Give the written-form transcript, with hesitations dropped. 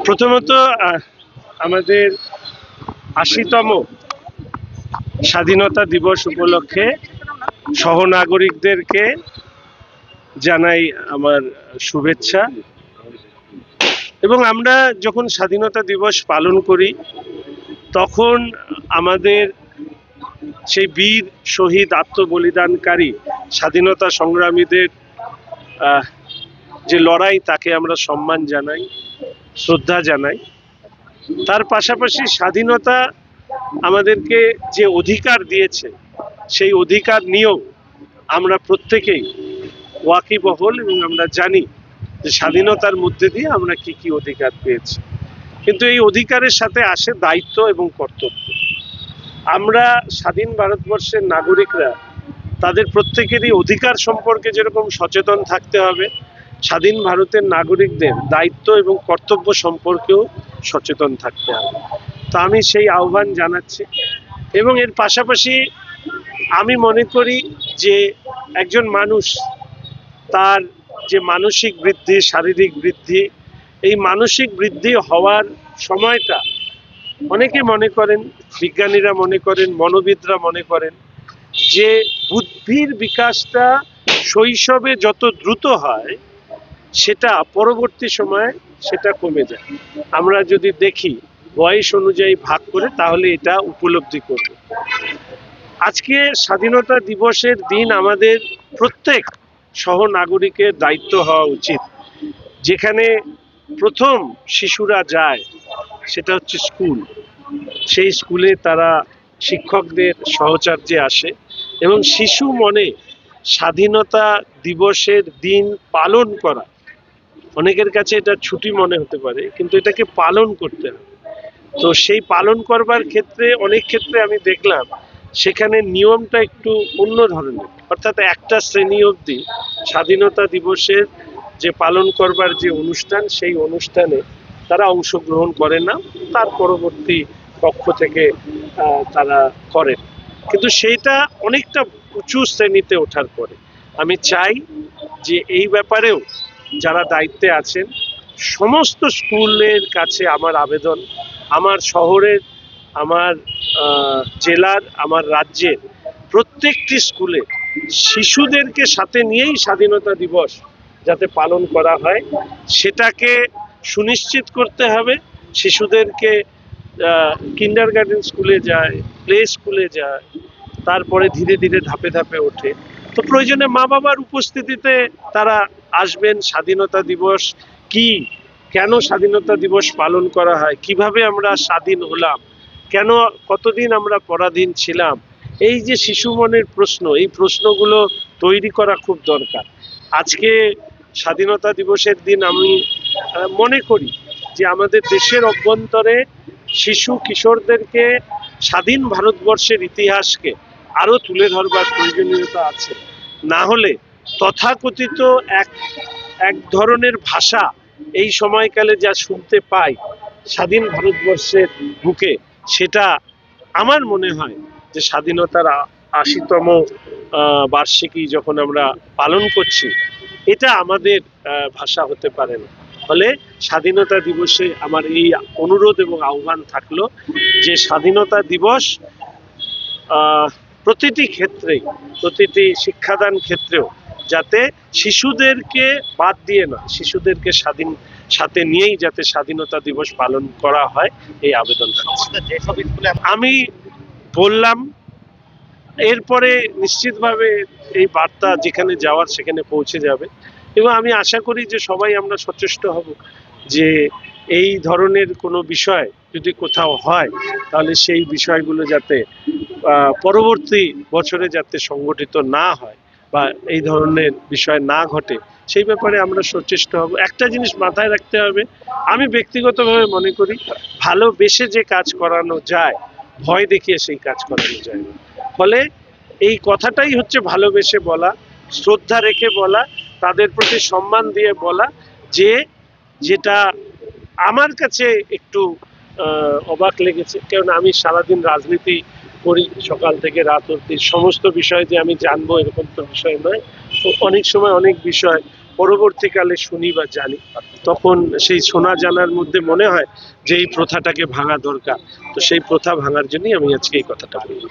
প্রথমত আমাদের ৮০তম স্বাধীনতা দিবস উপলক্ষে সহনাগরিকদেরকে জানাই আমার শুভেচ্ছা। এবং আমরা যখন স্বাধীনতা দিবস পালন করি তখন আমাদের সেই বীর শহীদ আত্মবলিদানকারী স্বাধীনতা সংগ্রামীদের যে লড়াই তাকে আমরা সম্মান জানাই, শ্রদ্ধা জানাই। তার পাশাপাশি স্বাধীনতা আমাদেরকে যে অধিকার দিয়েছে সেই অধিকার নিয়েও আমরা প্রত্যেকেই ওয়াকিবহল এবং আমরা জানি যে স্বাধীনতার মধ্যে দিয়ে আমরা কি কি অধিকার পেয়েছি। কিন্তু এই অধিকারের সাথে আসে দায়িত্ব এবং কর্তব্য। আমরা স্বাধীন ভারতবর্ষের নাগরিকরা তাদের প্রত্যেকেরই অধিকার সম্পর্কে যেরকম সচেতন থাকতে হবে, স্বাধীন ভারতের নাগরিকদের দায়িত্ব এবং কর্তব্য সম্পর্কেও সচেতন থাকতে হবে। তো আমি সেই আহ্বান জানাচ্ছি। এবং এর পাশাপাশি আমি মনে করি যে একজন মানুষ তার যে মানসিক বৃদ্ধি, শারীরিক বৃদ্ধি, এই মানসিক বৃদ্ধি হওয়ার সময়টা অনেকে মনে করেন, বিজ্ঞানীরা মনে করেন, মনোবিদরা মনে করেন যে বুদ্ধির বিকাশটা শৈশবে যত দ্রুত হয় সেটা পরবর্তী সময়ে সেটা কমে যায়। আমরা যদি দেখি বয়স অনুযায়ী ভাগ করে তাহলে এটা উপলব্ধি করব। আজকে স্বাধীনতা দিবসের দিন আমাদের প্রত্যেক সহনাগরিকের দায়িত্ব হওয়া উচিত। যেখানে প্রথম শিশুরা যায় সেটা হচ্ছে স্কুল। সেই স্কুলে তারা শিক্ষকদের সহচর্যে আসে এবং শিশু মনে স্বাধীনতা দিবসের দিন পালন করা, অনেকের কাছে এটা ছুটি মনে হতে পারে, কিন্তু এটাকে পালন করতে হবে। তো সেই পালন করবার ক্ষেত্রে অনেক ক্ষেত্রে আমি দেখলাম সেখানে নিয়মটা একটু অন্য ধরনের, অর্থাৎ একটা শ্রেণী অবধি স্বাধীনতা দিবসের যে পালন করবার যে অনুষ্ঠান সেই অনুষ্ঠানে তারা অংশগ্রহণ করে না, তার পরবর্তী পক্ষ থেকে তারা করেন। কিন্তু সেইটা অনেকটা উঁচু শ্রেণীতে ওঠার পরে আমি চাই যে এই ব্যাপারেও যারা দায়িত্বে আছেন সমস্ত স্কুলের কাছে আমার আবেদন, আমার শহরের, আমার জেলার, আমার রাজ্যের প্রত্যেকটি স্কুলে শিশুদেরকে সাথে নিয়েই স্বাধীনতা দিবস যাতে পালন করা হয় সেটাকে সুনিশ্চিত করতে হবে। শিশুদেরকে কিন্ডারগার্টেন স্কুলে যায়, প্লে স্কুলে যায়, তারপরে ধীরে ধীরে ধাপে ধাপে ওঠে। তো প্রয়োজনে মা বাবার উপস্থিতিতে তারা আসবেন। স্বাধীনতা দিবস কি, কেন স্বাধীনতা দিবস পালন করা হয়, কিভাবে আমরা স্বাধীন হলাম, কেন কতদিন আমরা পরাধীন ছিলাম, এই যে শিশু মনের প্রশ্ন, এই প্রশ্নগুলো তৈরি করা খুব দরকার। আজকে স্বাধীনতা দিবসের দিন আমি মনে করি যে আমাদের দেশের অভ্যন্তরে শিশু কিশোরদেরকে স্বাধীন ভারতবর্ষের ইতিহাসকে আরো তুলে ধরবার প্রয়োজনীয়তা আছে। না হলে তথাকথিত এক ধরনের ভাষা এই সময়কালে যা শুনতে পাই স্বাধীন ভারতবর্ষের বুকে, সেটা আমার মনে হয় যে স্বাধীনতার ৮০তম বার্ষিকী যখন আমরা পালন করছি এটা আমাদের ভাষা হতে পারে না। ফলে স্বাধীনতা দিবসে আমার এই অনুরোধ এবং আহ্বান থাকলো যে স্বাধীনতা দিবস প্রতিটি ক্ষেত্রে, প্রতিটি শিক্ষাদান ক্ষেত্রেও যাতে শিশুদেরকে বাদ দিয়ে না, শিশুদেরকে সাথে নিয়েই যাতে স্বাধীনতা দিবস পালন করা হয় এই আবেদন। আমি বললাম এরপরে নিশ্চিতভাবে এই বার্তা যেখানে যাওয়ার সেখানে পৌঁছে যাবে এবং আমি আশা করি যে সবাই আমরা সচেষ্ট হব যে এই ধরনের কোনো বিষয় যদি কোথাও হয় তাহলে সেই বিষয়গুলো যাতে পরবর্তী বছরে যাতে সংগঠিত না হয় বা এই ধরনের বিষয় না ঘটে সেই ব্যাপারে আমরা সচেষ্ট হব। একটা জিনিস মাথায় রাখতে হবে, আমি ব্যক্তিগতভাবে মনে করি ভালোবেসে যে কাজ করানো যায় ভয় দেখিয়ে সেই কাজ করানো যায় না। ফলে এই কথাটাই হচ্ছে ভালোবেসে বলা, শ্রদ্ধা রেখে বলা, তাদের প্রতি সম্মান দিয়ে বলা, যে যেটা আমার কাছে একটু অবাক লেগেছে, কারণ আমি সারাদিন রাজনীতি করি সকাল থেকে রাত অবধি, সমস্ত বিষয় যে আমি জানবো এরকম তো বিষয় নয়। অনেক সময় অনেক বিষয় পরবর্তীকালে শুনি বা জানি, তখন সেই শোনা জানার মধ্যে মনে হয় যে এই প্রথাটাকে ভাঙা দরকার। তো সেই প্রথা ভাঙার জন্যই আমি আজকে এই কথাটা বলি।